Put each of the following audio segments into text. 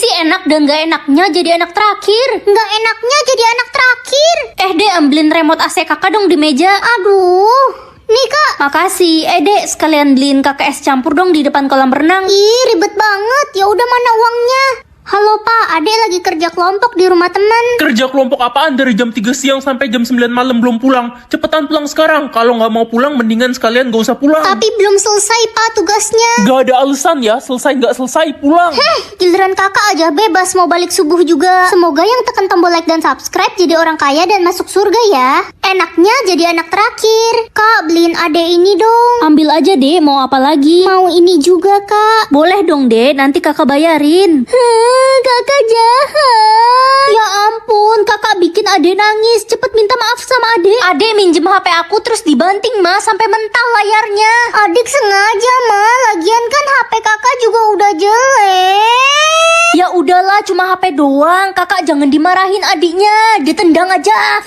sih enak dan gak enaknya jadi anak terakhir? Nggak enaknya jadi anak terakhir. Dek, ambilin remote AC kakak dong di meja. Aduh, nih kak. Makasih. Dek, sekalian beliin kakak es campur dong di depan kolam renang. Ih, ribet banget. Ya udah, mana uangnya? Halo pak, adek lagi kerja kelompok di rumah teman. Kerja kelompok apaan dari jam 3 siang sampai jam 9 malam belum pulang? Cepetan pulang sekarang. Kalau nggak mau pulang, mendingan sekalian gak usah pulang. Tapi belum selesai pak tugasnya. Gak ada alasan ya, selesai nggak selesai pulang. Giliran kakak aja bebas mau balik subuh juga. Semoga yang tekan tombol like dan subscribe jadi orang kaya dan masuk surga ya. Enaknya jadi anak terakhir. Kak, beliin adek ini dong. Ambil aja deh, mau apa lagi? Mau ini juga kak. Boleh dong deh, nanti kakak bayarin. Kakak jahat. Ya ampun, kakak bikin adek nangis. Cepet minta maaf sama adek. Adek minjem HP aku terus dibanting ma sampai mental layarnya. Adik sengaja mah. Lagian kan HP kakak juga udah jelek. Ya udahlah, cuma HP doang. Kakak jangan dimarahin adiknya, ditendang aja.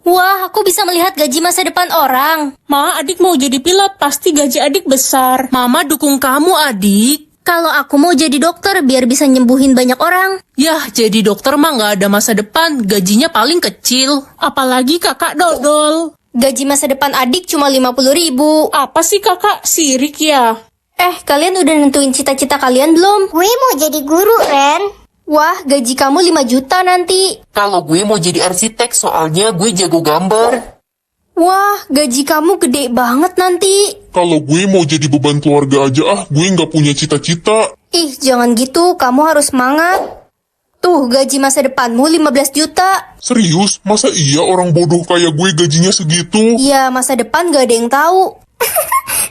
Wah, aku bisa melihat gaji masa depan orang. Ma, adik mau jadi pilot, pasti gaji adik besar. Mama dukung kamu, adik. Kalau aku mau jadi dokter biar bisa nyembuhin banyak orang. Yah, jadi dokter mah nggak ada masa depan, gajinya paling kecil. Apalagi kakak dodol. Gaji masa depan adik cuma 50.000. Apa sih kakak, sirik ya? Kalian udah nentuin cita-cita kalian belum? Gue mau jadi guru, Ren. Wah, gaji kamu 5 juta nanti. Kalau gue mau jadi arsitek, soalnya gue jago gambar. Wah, gaji kamu gede banget nanti. Kalau gue mau jadi beban keluarga aja gue nggak punya cita-cita. Ih, jangan gitu, kamu harus semangat. Tuh, gaji masa depanmu 15 juta. Serius? Masa iya orang bodoh kayak gue gajinya segitu? Ya, masa depan gak ada yang tahu.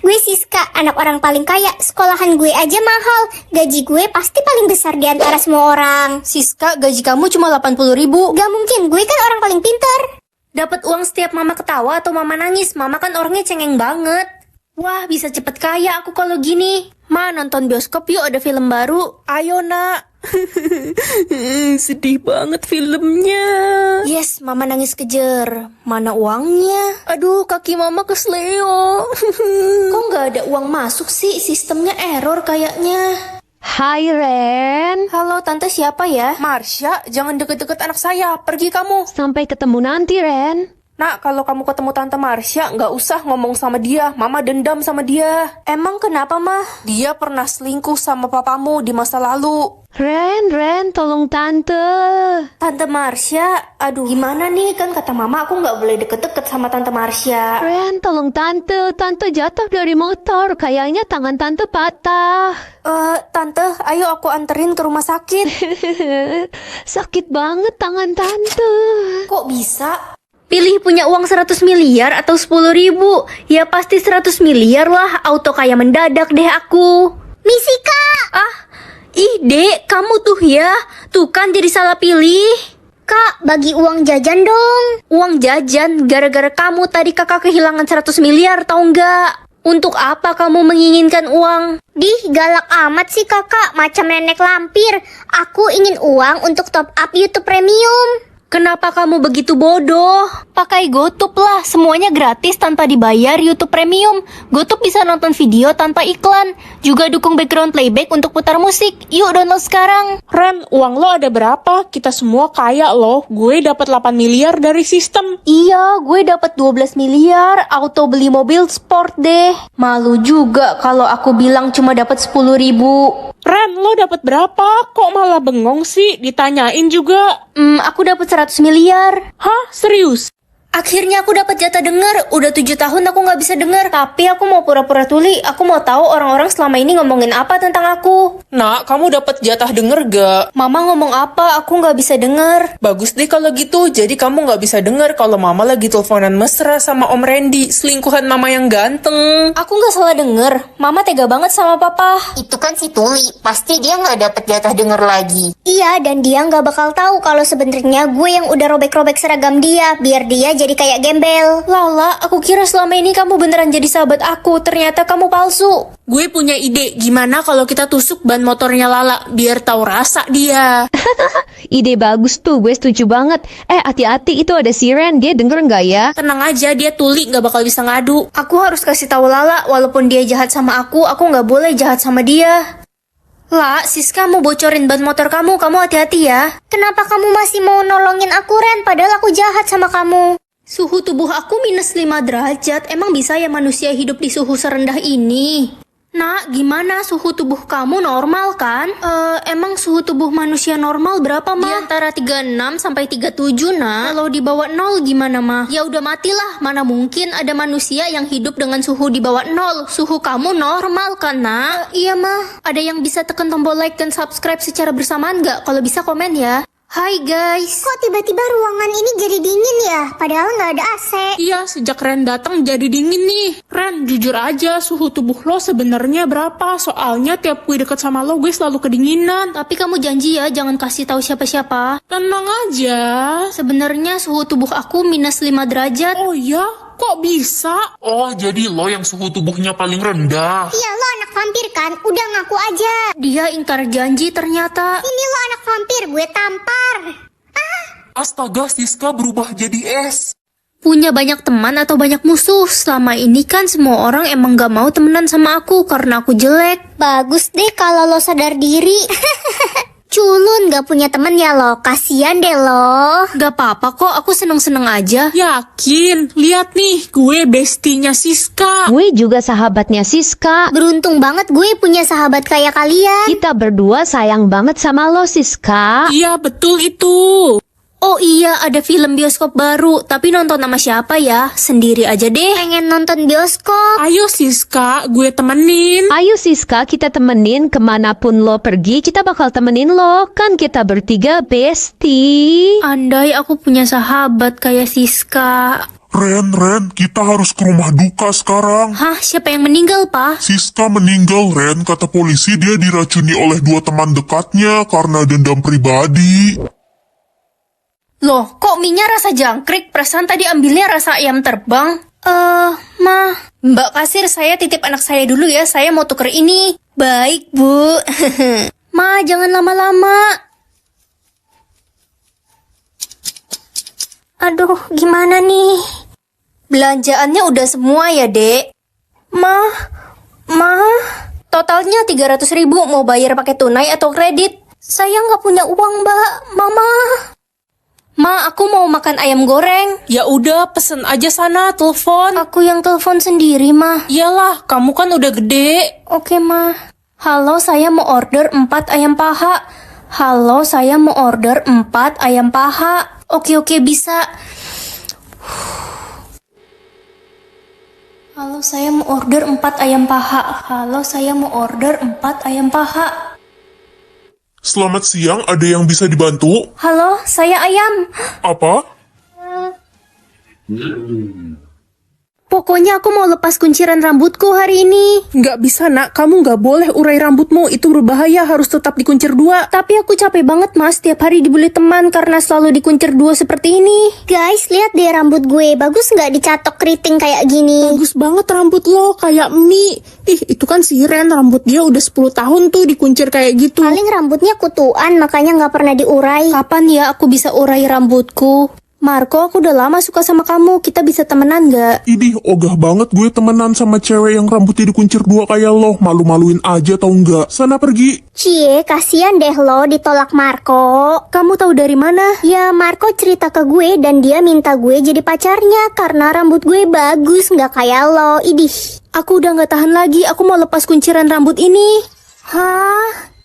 Gue Siska, anak orang paling kaya. Sekolahan gue aja mahal. Gaji gue pasti paling besar di antara semua orang. Siska, gaji kamu cuma 80.000. Gak mungkin, gue kan orang paling pintar. Dapat uang setiap mama ketawa atau mama nangis. Mama kan orangnya cengeng banget. Wah, bisa cepet kaya aku kalau gini. Ma, nonton bioskop yuk, ada film baru. Ayo nak. Sedih banget filmnya. Yes, mama nangis kejer. Mana uangnya? Aduh, kaki mama kesleo. Kok nggak ada uang masuk sih? Sistemnya error kayaknya. Hai Ren, Halo, tante siapa ya? Marsha, jangan deket-deket anak saya. Pergi kamu. sampai ketemu nanti Ren. Nak, kalau kamu ketemu Tante Marsha, nggak usah ngomong sama dia. Mama dendam sama dia. Emang kenapa, mah? Dia pernah selingkuh sama papamu di masa lalu. Ren, tolong tante. Tante Marsha, aduh gimana nih? Kan kata mama aku nggak boleh deket-deket sama Tante Marsha. Ren, tolong tante. Tante jatuh dari motor, kayaknya tangan tante patah. Tante, ayo aku anterin ke rumah sakit. Sakit banget tangan tante. Kok bisa? Pilih punya uang 100 miliar atau 10.000? Ya pasti 100 miliar lah, auto kaya mendadak deh aku. Misi kak. Ih dek, kamu tuh ya. Tuh kan jadi salah pilih. Kak, bagi uang jajan dong. Uang jajan, gara-gara kamu tadi kakak kehilangan 100 miliar tau nggak? Untuk apa kamu menginginkan uang? Dih, galak amat sih kakak, macam nenek lampir. Aku ingin uang untuk top up YouTube Premium. Kenapa kamu begitu bodoh? Pakai GoTube lah, semuanya gratis tanpa dibayar YouTube Premium. GoTube bisa nonton video tanpa iklan. Juga dukung background playback untuk putar musik. Yuk download sekarang. Ren, uang lo ada berapa? Kita semua kaya loh. Gue dapat 8 miliar dari sistem. Iya, gue dapat 12 miliar, auto beli mobil sport deh. Malu juga kalau aku bilang cuma dapat 10.000. Ren, lo dapat berapa? Kok malah bengong sih? Ditanyain juga. Aku dapat 100 miliar. Hah? Serius? Akhirnya aku dapat jatah denger. Udah 7 tahun aku nggak bisa denger. Tapi aku mau pura-pura tuli. Aku mau tahu orang-orang selama ini ngomongin apa tentang aku. Nak, kamu dapat jatah denger gak? Mama ngomong apa? Aku nggak bisa denger. Bagus deh kalau gitu. Jadi kamu nggak bisa denger kalau mama lagi teleponan mesra sama Om Randy, selingkuhan mama yang ganteng. Aku nggak salah denger. Mama tega banget sama papa. Itu kan si Tuli, pasti dia nggak dapet jatah denger lagi. Iya, dan dia nggak bakal tahu kalau sebenarnya gue yang udah robek-robek seragam dia, biar dia jadi kayak gembel. Lala, aku kira selama ini kamu beneran jadi sahabat aku. Ternyata kamu palsu. Gue punya ide, gimana kalau kita tusuk ban motornya Lala, biar tahu rasa dia. Ide bagus tuh, gue setuju banget. Hati-hati itu ada si Ren, dia denger nggak ya? Tenang aja, dia tuli, nggak bakal bisa ngadu. Aku harus kasih tahu Lala, walaupun dia jahat sama aku nggak boleh jahat sama dia. Lah, Siska mau bocorin ban motor kamu hati-hati ya. Kenapa kamu masih mau nolongin aku, Ren? Padahal aku jahat sama kamu. Suhu tubuh aku minus 5 derajat, emang bisa ya manusia hidup di suhu serendah ini? Nak, gimana suhu tubuh kamu normal kan? Emang suhu tubuh manusia normal berapa, Ma? Di antara 36 sampai 37, Nak. Kalau di bawah 0 gimana, Ma? Ya udah matilah, mana mungkin ada manusia yang hidup dengan suhu di bawah 0. Suhu kamu normal kan, Nak? Iya, Ma. Ada yang bisa tekan tombol like dan subscribe secara bersamaan nggak? Kalau bisa komen ya. Hai guys. Kok tiba-tiba ruangan ini jadi dingin ya? Padahal nggak ada AC. Iya, sejak Ren datang jadi dingin nih. Ren, jujur aja, suhu tubuh lo sebenarnya berapa? Soalnya tiap gue deket sama lo, gue selalu kedinginan. Tapi kamu janji ya jangan kasih tahu siapa-siapa. Tenang aja. Sebenarnya suhu tubuh aku minus 5 derajat. Oh ya? Kok bisa? Oh, jadi lo yang suhu tubuhnya paling rendah. Iya, lo anak vampir kan? Udah ngaku aja. Dia ingkar janji ternyata. Ini lo anak vampir, gue tampar. Astaga, Siska berubah jadi es. Punya banyak teman atau banyak musuh? Selama ini kan semua orang emang gak mau temenan sama aku karena aku jelek. Bagus deh kalau lo sadar diri. Culun gak punya temen ya lo. Kasian deh lo. Gak apa-apa kok, aku seneng-seneng aja. Yakin? Lihat nih, gue bestinya Siska. Gue juga sahabatnya Siska. Beruntung banget gue punya sahabat kayak kalian. Kita berdua sayang banget sama lo, Siska. Iya, betul itu. Oh iya, ada film bioskop baru. Tapi nonton sama siapa ya? Sendiri aja deh. Pengen nonton bioskop. Ayo Siska, gue temenin. Ayo Siska, kita temenin kemanapun lo pergi, kita bakal temenin lo. Kan kita bertiga bestie. Andai aku punya sahabat kayak Siska. Ren, kita harus ke rumah duka sekarang. Hah, siapa yang meninggal, Pak? Siska meninggal, Ren. Kata polisi dia diracuni oleh 2 teman dekatnya karena dendam pribadi. Loh, kok mie-nya rasa jangkrik? Perasaan tadi ambilnya rasa ayam terbang. Ma. Mbak kasir, saya titip anak saya dulu ya. Saya mau tuker ini. Baik, Bu. Ma, jangan lama-lama. Aduh, gimana nih? Belanjaannya udah semua ya, Dek? Ma. Totalnya 300.000, mau bayar pakai tunai atau kredit? Saya nggak punya uang, Mbak. Mama. Ma, aku mau makan ayam goreng. Ya udah, pesen aja sana, telepon. Aku yang telepon sendiri, Ma. Iyalah, kamu kan udah gede. Oke, Ma. Halo, saya mau order 4 ayam paha. Halo, saya mau order 4 ayam paha. Oke, bisa. Halo, saya mau order 4 ayam paha. Halo, saya mau order 4 ayam paha. Selamat siang, ada yang bisa dibantu? Halo, saya Ayam. Apa? Pokoknya aku mau lepas kunciran rambutku hari ini. Nggak bisa nak, kamu nggak boleh urai rambutmu, itu berbahaya, harus tetap dikuncir 2. Tapi aku capek banget, Mas, tiap hari dibully teman karena selalu dikuncir 2 seperti ini. Guys, lihat deh rambut gue. Bagus nggak dicatok keriting kayak gini? Bagus banget rambut lo, kayak mie. Ih, itu kan si Ren, rambut dia udah 10 tahun tuh dikuncir kayak gitu. Paling rambutnya kutuan, makanya nggak pernah diurai. Kapan ya aku bisa urai rambutku? Marco, aku udah lama suka sama kamu. Kita bisa temenan gak? Idih, ogah banget gue temenan sama cewek yang rambutnya dikuncir 2 kayak lo. Malu-maluin aja tau nggak? Sana pergi. Cie, kasihan deh lo ditolak Marco. Kamu tahu dari mana? Ya, Marco cerita ke gue dan dia minta gue jadi pacarnya karena rambut gue bagus, nggak kayak lo. Idih. Aku udah gak tahan lagi. Aku mau lepas kunciran rambut ini. Hah?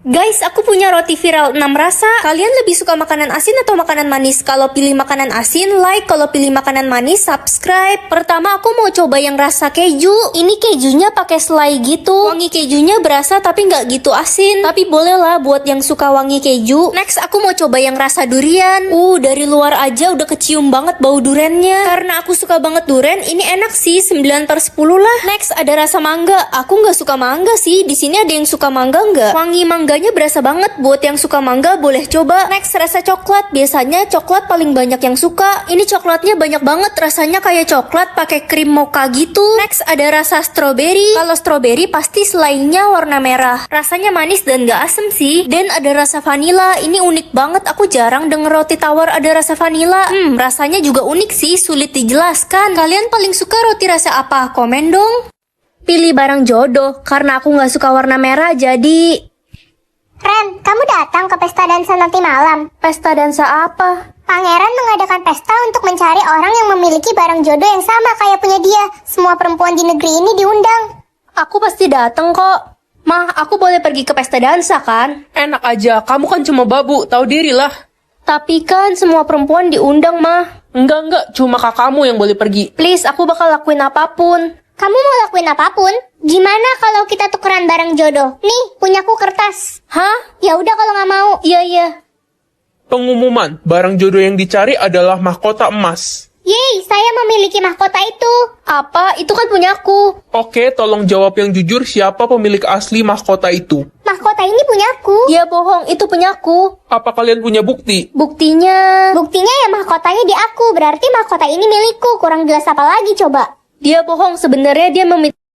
Guys, aku punya roti viral 6 rasa. Kalian lebih suka makanan asin atau makanan manis? Kalau pilih makanan asin, like. Kalau pilih makanan manis, subscribe. Pertama aku mau coba yang rasa keju. Ini kejunya pakai selai gitu. Wangi kejunya berasa tapi nggak gitu asin. Tapi boleh lah buat yang suka wangi keju. Next aku mau coba yang rasa durian. Dari luar aja udah kecium banget bau durennya. Karena aku suka banget duren, ini enak sih, 9/10 lah. Next ada rasa mangga. Aku nggak suka mangga sih. Di sini ada yang suka mangga nggak? Wangi mangganya berasa banget. Buat yang suka mangga boleh coba. Next rasa coklat. Biasanya coklat paling banyak yang suka. Ini coklatnya banyak banget. Rasanya kayak coklat pakai krim mocha gitu. Next ada rasa strawberry. Kalau strawberry pasti selainya warna merah. Rasanya manis dan gak asem sih. Dan ada rasa vanilla. Ini unik banget. Aku jarang denger roti tawar ada rasa vanilla. Rasanya juga unik sih. Sulit dijelaskan. Kalian paling suka roti rasa apa? Komen dong. Pilih barang jodoh, karena aku nggak suka warna merah jadi... Ren, kamu datang ke pesta dansa nanti malam. Pesta dansa apa? Pangeran mengadakan pesta untuk mencari orang yang memiliki barang jodoh yang sama kayak punya dia. Semua perempuan di negeri ini diundang. Aku pasti dateng kok. Mah, aku boleh pergi ke pesta dansa kan? Enak aja, kamu kan cuma babu, tahu diri lah. Tapi kan semua perempuan diundang, Mah. Enggak, cuma kakakmu yang boleh pergi. Please, aku bakal lakuin apapun. Kamu mau lakuin apapun? Gimana kalau kita tukeran barang jodoh? Nih, punyaku kertas. Hah? Ya udah kalau nggak mau. Iya. Pengumuman, barang jodoh yang dicari adalah mahkota emas. Yeay, saya memiliki mahkota itu. Apa? Itu kan punyaku. Oke, tolong jawab yang jujur siapa pemilik asli mahkota itu. Mahkota ini punyaku. Dia bohong, itu punyaku. Apa kalian punya bukti? Buktinya... Buktinya ya mahkotanya di aku. Berarti mahkota ini milikku. Kurang jelas apa lagi coba? Dia bohong, sebenarnya dia